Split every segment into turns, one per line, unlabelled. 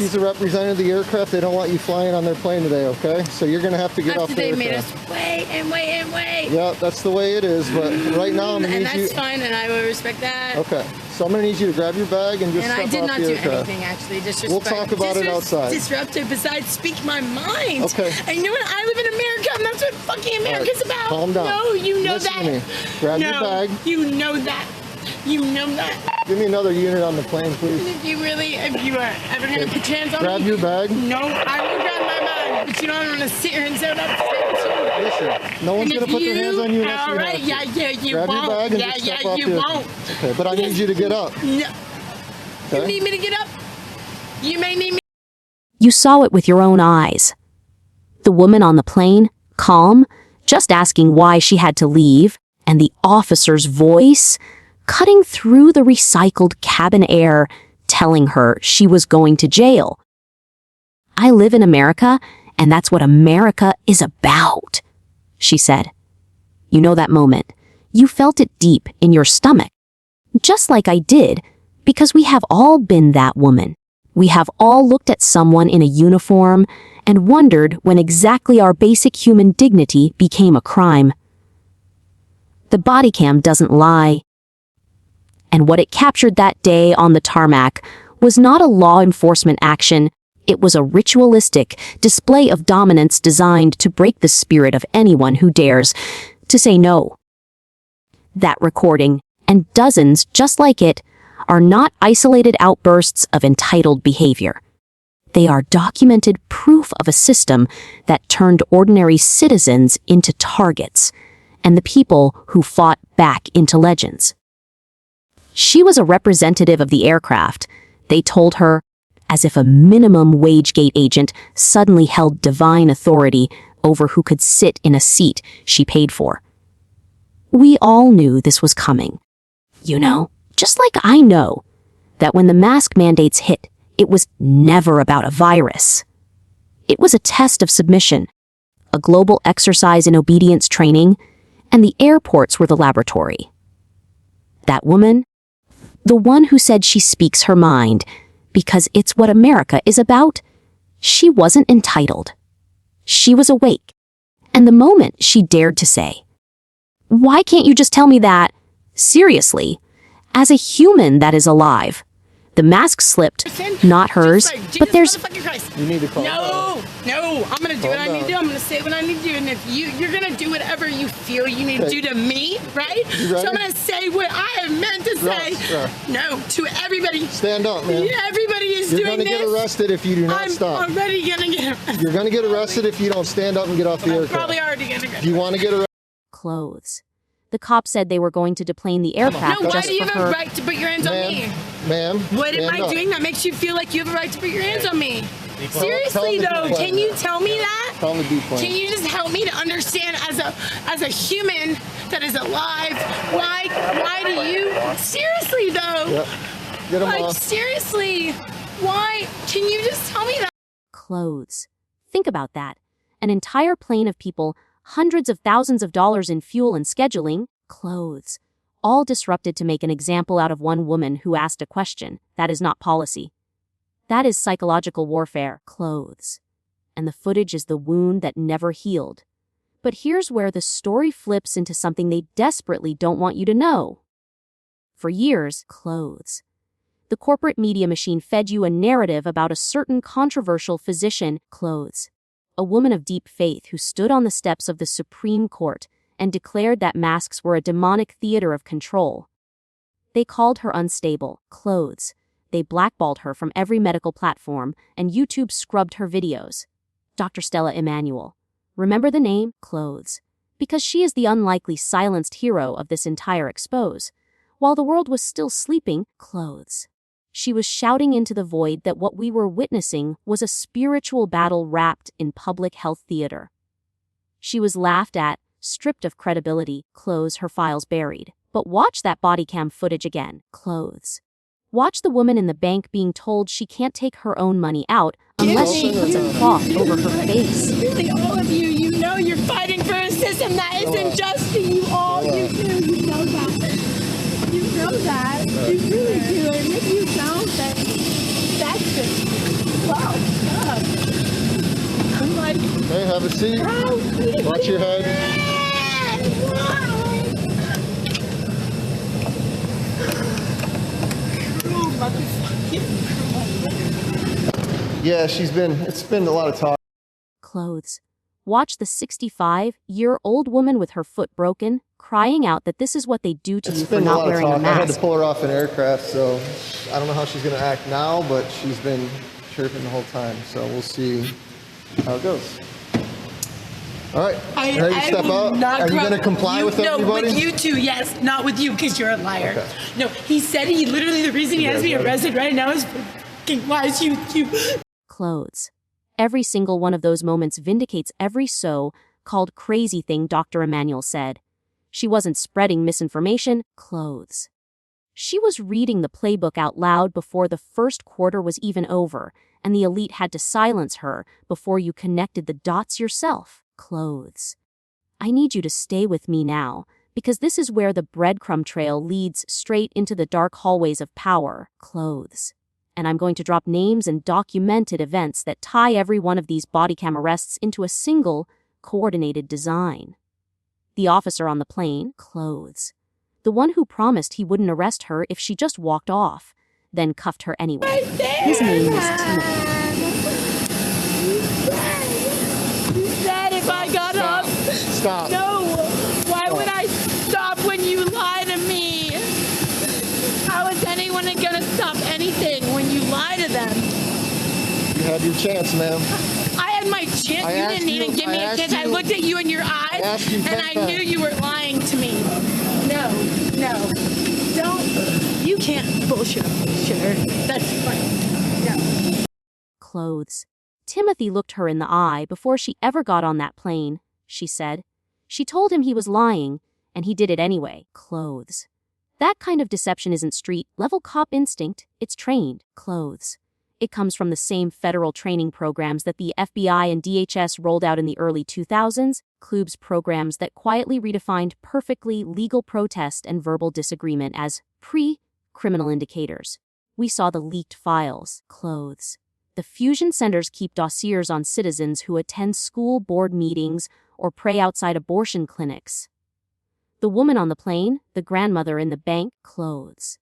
She's a representative of the aircraft. They don't want you flying on their plane today, okay? So you're going to have to get off the aircraft.
They made us wait and wait and wait.
Yeah, that's the way it is. But right now, I'm going to need you...
And that's fine, and I will respect that.
Okay. So I'm going to need you to grab your bag and just step off the aircraft.
And I did not do anything, actually. Disrespect.
We'll talk about it outside.
Disruptive, besides speak my mind.
Okay.
And you know what? I live in America, and that's what fucking America's about.
Calm down.
No, you know
Listen
that.
to me. Grab your bag.
You know that. You know that.
Give me another unit on the plane, please.
If you are ever going to put your hands on me.
Grab your bag.
No, I will grab my bag. But you don't want to sit here and say what I have to say to you.
Listen, no one's going to put their hands on you unless you have to.
You
grab
won't.
Your bag and just step off
you won't.
Okay, but I need you to get up.
No.
Okay?
You need me to get up? You may need me.
You saw it with your own eyes. The woman on the plane, calm, just asking why she had to leave, and the officer's voice cutting through the recycled cabin air, telling her she was going to jail. I live in America, and that's what America is about, she said. You know that moment. You felt it deep in your stomach. Just like I did, because we have all been that woman. We have all looked at someone in a uniform and wondered when exactly our basic human dignity became a crime. The Bodycam doesn't lie. And what it captured that day on the tarmac was not a law enforcement action. It was a ritualistic display of dominance designed to break the spirit of anyone who dares to say no. That recording, and dozens just like it, are not isolated outbursts of entitled behavior. They are documented proof of a system that turned ordinary citizens into targets, and the people who fought back into legends. She was a representative of the aircraft, they told her, as if a minimum wage gate agent suddenly held divine authority over who could sit in a seat she paid for. We all knew this was coming. You know, just like I know that when the mask mandates hit, it was never about a virus. It was a test of submission, a global exercise in obedience training, and the airports were the laboratory. That woman, the one who said she speaks her mind because it's what America is about, she wasn't entitled. She was awake. And the moment she dared to say, "Why can't you just tell me that?" Seriously, as a human that is alive. The mask slipped, not hers, but there's...
You need to calm down.
No, I'm going to do what I need to do. I'm going to say what I need to do. And if you're going to do whatever you feel you need to do to me, right? So I'm going to say what I have meant to say. No, to everybody.
Stand up, man.
Everybody is doing this.
You're going to get arrested if you do not stop.
I'm already going to get arrested.
You're going to get arrested if you don't stand up and get off the aircraft.
Probably already going to get arrested.
Do you want to get arrested?
Clothes. The cop said they were going to deplane the aircraft
no,
just for her.
Why do you have a right to put your hands on me?
Ma'am,
what am I doing that makes you feel like you have a right to put your hands on me? Seriously though, can you tell me that? Can you just help me to understand as a human that is alive, why do you, seriously though,
Get 'em off.
Seriously, why, can you just tell me that?
Clothes. Think about that. An entire plane of people, hundreds of thousands of dollars in fuel and scheduling, clothes, all disrupted to make an example out of one woman who asked a question. That is not policy. That is psychological warfare, clothes. And the footage is the wound that never healed. But here's where the story flips into something they desperately don't want you to know. For years, clothes. The corporate media machine fed you a narrative about a certain controversial physician, clothes. A woman of deep faith who stood on the steps of the Supreme Court and declared that masks were a demonic theater of control. They called her unstable, clothes. They blackballed her from every medical platform, and YouTube scrubbed her videos. Dr. Stella Immanuel. Remember the name? Clothes. Because she is the unlikely silenced hero of this entire expose. While the world was still sleeping, clothes. She was shouting into the void that what we were witnessing was a spiritual battle wrapped in public health theater. She was laughed at, stripped of credibility, clothes, her files buried. But watch that body cam footage again, clothes. Watch the woman in the bank being told she can't take her own money out unless she puts a cloth over her face.
Really, all of you, you know you're fighting for a system that isn't just to you all. You do, you know that. You know that. You really do. And if you don't, then that's just
Okay, have a seat. Watch your head. Yeah, it's been a lot of talk.
Clothes. Watch the 65-year-old woman with her foot broken, crying out that this is what they do to you for not wearing a mask.
I had to pull her off an aircraft, so I don't know how she's going to act now, but she's been chirping the whole time, so we'll see how it goes. All right, ready to step out? Are you going to comply with everybody?
No, with you two, yes. Not with you, because you're a liar.
Okay.
No, he said literally the reason he has me arrested right now is why is you.
Clothes. Every single one of those moments vindicates every so-called crazy thing Dr. Immanuel said. She wasn't spreading misinformation. Clothes. She was reading the playbook out loud before the first quarter was even over, and the elite had to silence her before you connected the dots yourself. Clothes. I need you to stay with me now, because this is where the breadcrumb trail leads straight into the dark hallways of power. Clothes. And I'm going to drop names and documented events that tie every one of these bodycam arrests into a single, coordinated design. The officer on the plane, clothes. The one who promised he wouldn't arrest her if she just walked off, then cuffed her anyway. His name is Timothy.
You said if I got up.
Stop.
No. Why would I stop when you lie to me? How is anyone going to stop anything when you lie to them?
You had your chance, ma'am.
I had my chance. You didn't even give me a chance. I looked at you in your eyes, and I knew you were lying to me. No. Don't. You can't bullshit a bullshitter. That's fine. No.
Clothes. Timothy looked her in the eye before she ever got on that plane, she said. She told him he was lying, and he did it anyway. Clothes. That kind of deception isn't street-level cop instinct, it's trained. Clothes. It comes from the same federal training programs that the FBI and DHS rolled out in the early 2000s, CLUBS programs that quietly redefined perfectly legal protest and verbal disagreement as pre-criminal indicators. We saw the leaked files. Clothes. The fusion centers keep dossiers on citizens who attend school board meetings or pray outside abortion clinics. The woman on the plane, the grandmother in the bank, clothes.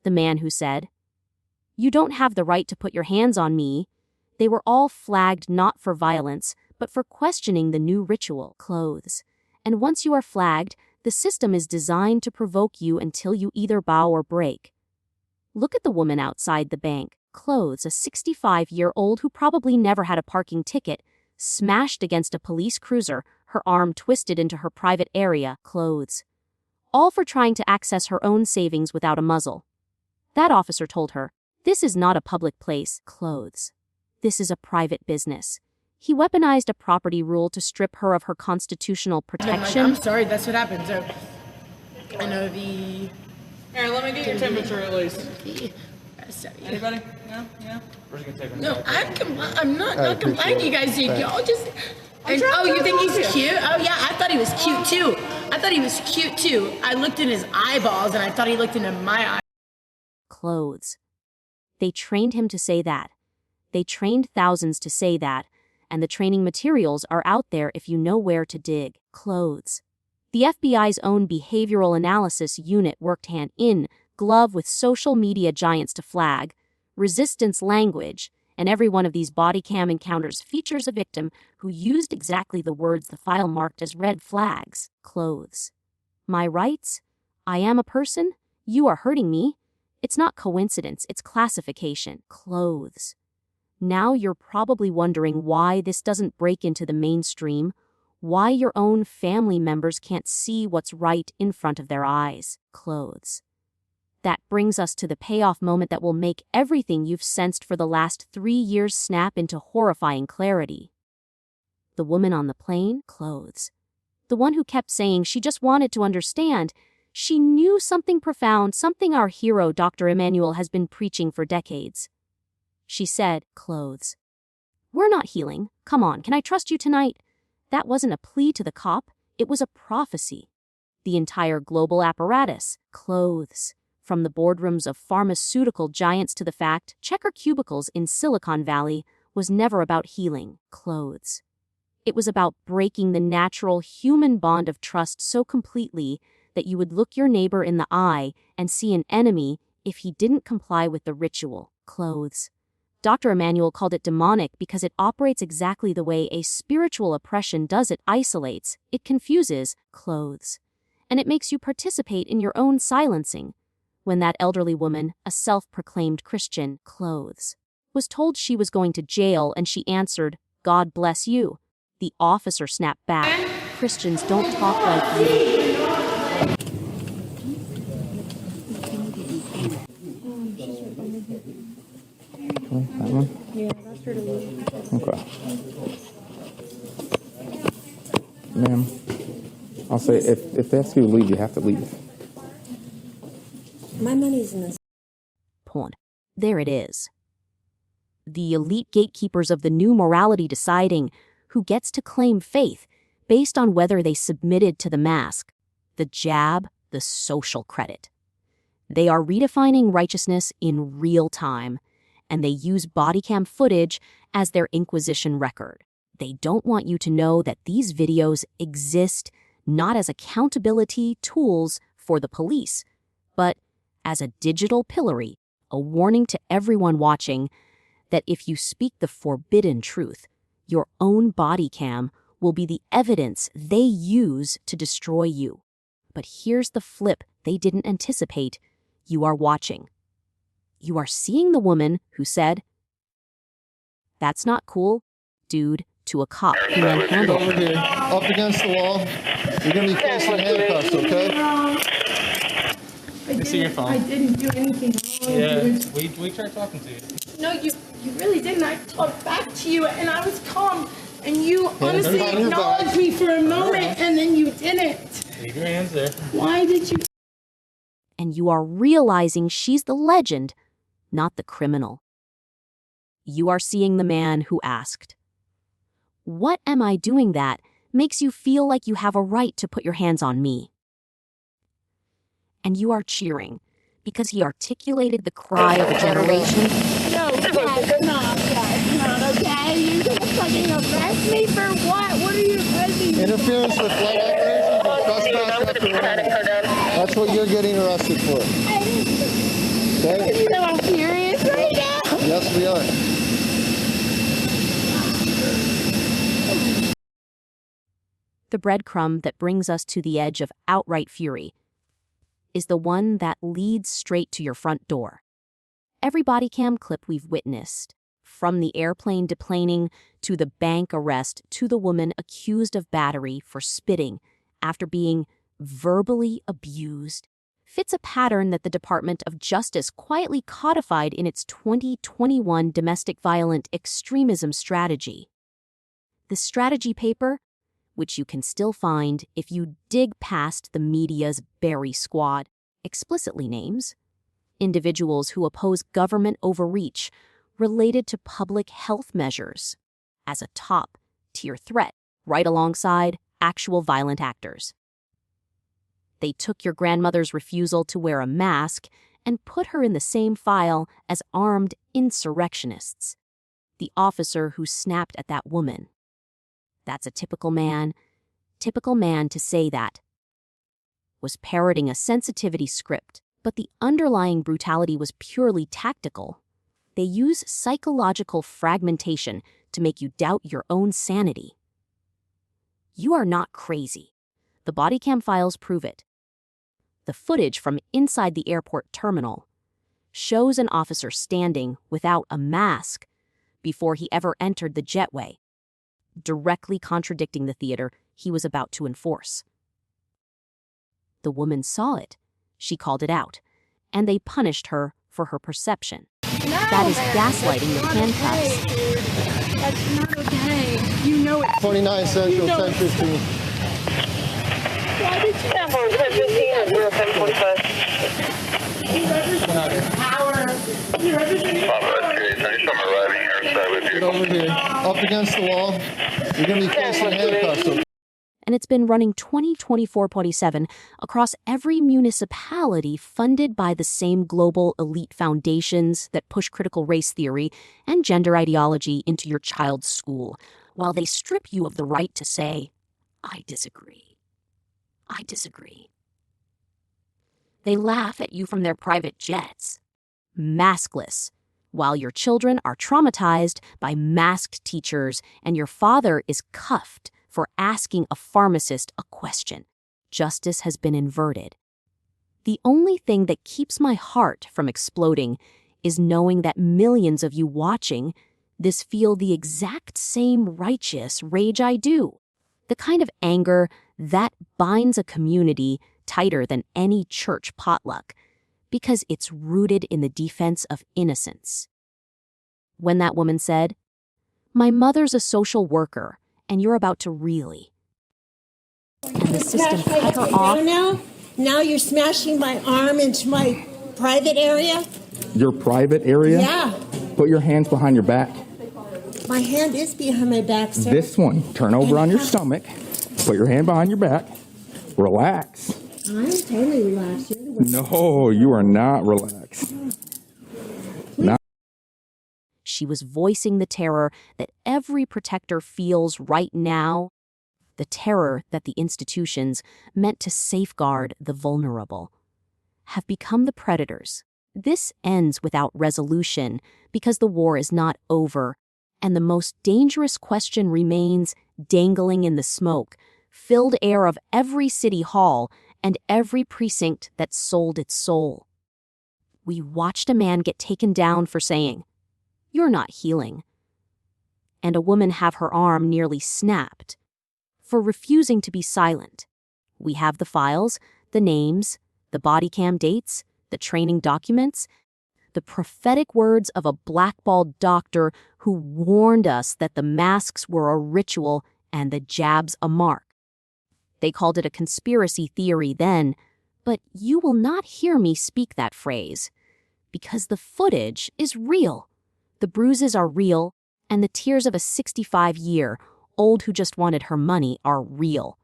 The man who said, "You don't have the right to put your hands on me." They were all flagged not for violence, but for questioning the new ritual. Clothes. And once you are flagged, the system is designed to provoke you until you either bow or break. Look at the woman outside the bank. Clothes, a 65-year-old who probably never had a parking ticket, smashed against a police cruiser, her arm twisted into her private area. Clothes. All for trying to access her own savings without a muzzle. That officer told her, "This is not a public place." Clothes. This is a private business. He weaponized a property rule to strip her of her constitutional protection.
I'm sorry, that's what happened. So, I know the...
Here, let me get your temperature at least.
Anybody?
No? Yeah? Where's it gonna take?
No, I'm not complaining, you guys. Y'all just... And,
trying
you
to
think
help
he's cute? Oh, yeah, I thought he was cute, too. I looked in his eyeballs, and I thought he looked into my eyes.
Clothes. They trained him to say that. They trained thousands to say that, and the training materials are out there if you know where to dig. Clothes. The FBI's own behavioral analysis unit worked hand in glove with social media giants to flag, resistance language, and every one of these body cam encounters features a victim who used exactly the words the file marked as red flags. Clothes. My rights? I am a person? You are hurting me? It's not coincidence, it's classification. Clothes. Now you're probably wondering why this doesn't break into the mainstream, why your own family members can't see what's right in front of their eyes. Clothes. That brings us to the payoff moment that will make everything you've sensed for the last 3 years snap into horrifying clarity. The woman on the plane, clothes. The one who kept saying she just wanted to understand. She knew something profound, something our hero Dr. Immanuel has been preaching for decades. She said, clothes. We're not healing. Come on, can I trust you tonight? That wasn't a plea to the cop, it was a prophecy. The entire global apparatus, clothes. From the boardrooms of pharmaceutical giants to the fact checker cubicles in Silicon Valley was never about healing. Clothes. It was about breaking the natural human bond of trust so completely that you would look your neighbor in the eye and see an enemy if he didn't comply with the ritual, clothes. Dr. Immanuel called it demonic because it operates exactly the way a spiritual oppression does. It isolates, it confuses, clothes. And it makes you participate in your own silencing. When that elderly woman, a self-proclaimed Christian, clothes, was told she was going to jail and she answered, "God bless you," the officer snapped back, "Christians don't talk like you."
That one?
Yeah, that's her to leave.
Okay. Ma'am, I'll say if they ask you to leave, you have to leave.
My money's in this.
Point. There it is. The elite gatekeepers of the new morality deciding who gets to claim faith based on whether they submitted to the mask, the jab, the social credit. They are redefining righteousness in real time, and they use bodycam footage as their inquisition record. They don't want you to know that these videos exist not as accountability tools for the police, but as a digital pillory, a warning to everyone watching that if you speak the forbidden truth, your own body cam will be the evidence they use to destroy you. But here's the flip they didn't anticipate. You are watching. You are seeing the woman who said, "That's not cool, dude," to a cop who then handled
Over
her.
here, up against the wall. You're going to be placed in handcuffs, okay?
I see your phone.
I didn't do anything wrong.
Yeah,
Dude.
we tried talking to you.
No, you really didn't. I talked back to you, and I was calm, and you honestly
behind your
acknowledged
back.
me for a moment, and then you didn't.
Leave your hands there.
Why did you?
And you are realizing she's the legend, not the criminal. You are seeing the man who asked, "What am I doing that makes you feel like you have a right to put your hands on me?" And you are cheering because he articulated the cry of a generation.
No, that's not okay. You gonna fucking arrest me for what? What are you arresting me?
Interference with flight operations and trespass after running. That's what you're getting arrested for. Okay?
You know I'm furious right now.
Yes, we are.
The breadcrumb that brings us to the edge of outright fury is the one that leads straight to your front door. Every body cam clip we've witnessed, from the airplane deplaning to the bank arrest to the woman accused of battery for spitting after being verbally abused, fits a pattern that the Department of Justice quietly codified in its 2021 domestic violent extremism strategy. The strategy paper, which you can still find if you dig past the media's Berry Squad, explicitly names individuals who oppose government overreach related to public health measures as a top-tier threat, right alongside actual violent actors. They took your grandmother's refusal to wear a mask and put her in the same file as armed insurrectionists, the officer who snapped at that woman. That's a typical man to say that. Was parroting a sensitivity script, but the underlying brutality was purely tactical. They use psychological fragmentation to make you doubt your own sanity. You are not crazy. The bodycam files prove it. The footage from inside the airport terminal shows an officer standing without a mask before he ever entered the jetway, directly contradicting the theater he was about to enforce. The woman saw it. She called it out, and they punished her for her perception. That is gaslighting with handcuffs.
Okay, that's not okay. You know it.
29 Central, 10:15.
Why did you
Sample 1015 at 0745.
You representing power.
Get over here, up against the wall. You're going to be placed in handcuffs. Okay?
And it's been running 2024-27 across every municipality funded by the same global elite foundations that push critical race theory and gender ideology into your child's school, while they strip you of the right to say, I disagree. I disagree. They laugh at you from their private jets, maskless, while your children are traumatized by masked teachers and your father is cuffed for asking a pharmacist a question. Justice has been inverted. The only thing that keeps my heart from exploding is knowing that millions of you watching this feel the exact same righteous rage I do. The kind of anger that binds a community tighter than any church potluck, because it's rooted in the defense of innocence. When that woman said, "My mother's a social worker, and you're about to really," and the system cut her off.
Now you're smashing my arm into my private area?
Your private area?
Yeah.
Put your hands behind your back.
My hand is behind my back, sir.
This one. Turn over on your stomach. Put your hand behind your back. Relax.
I'm totally relaxed. You're the one.
No, you are not relaxed.
She was voicing the terror that every protector feels right now, the terror that the institutions meant to safeguard the vulnerable have become the predators. This ends without resolution because the war is not over, and the most dangerous question remains dangling in the smoke, filled air of every city hall and every precinct that sold its soul. We watched a man get taken down for saying, "You're not healing," and a woman have her arm nearly snapped for refusing to be silent. We have the files, the names, the bodycam dates, the training documents, the prophetic words of a blackballed doctor who warned us that the masks were a ritual and the jabs a mark. They called it a conspiracy theory then, but you will not hear me speak that phrase, because the footage is real. The bruises are real, and the tears of a 65-year-old who just wanted her money are real.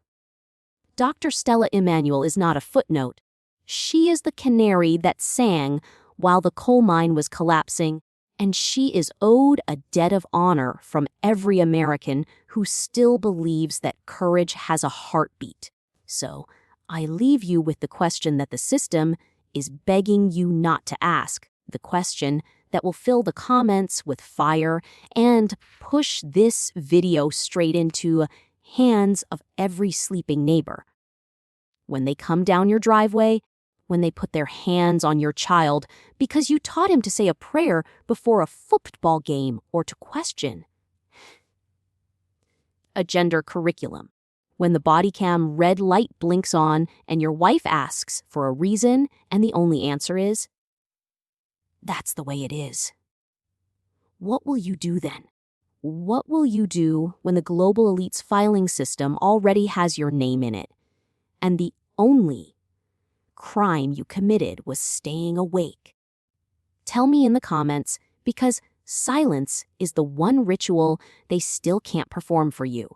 Dr. Stella Immanuel is not a footnote. She is the canary that sang while the coal mine was collapsing, and she is owed a debt of honor from every American who still believes that courage has a heartbeat. So, I leave you with the question that the system is begging you not to ask, the question that will fill the comments with fire and push this video straight into hands of every sleeping neighbor. When they come down your driveway, when they put their hands on your child because you taught him to say a prayer before a football game or to question a gender curriculum, when the bodycam red light blinks on and your wife asks for a reason and the only answer is, "That's the way it is." What will you do then? What will you do when the global elite's filing system already has your name in it, and the only crime you committed was staying awake? Tell me in the comments, because silence is the one ritual they still can't perform for you.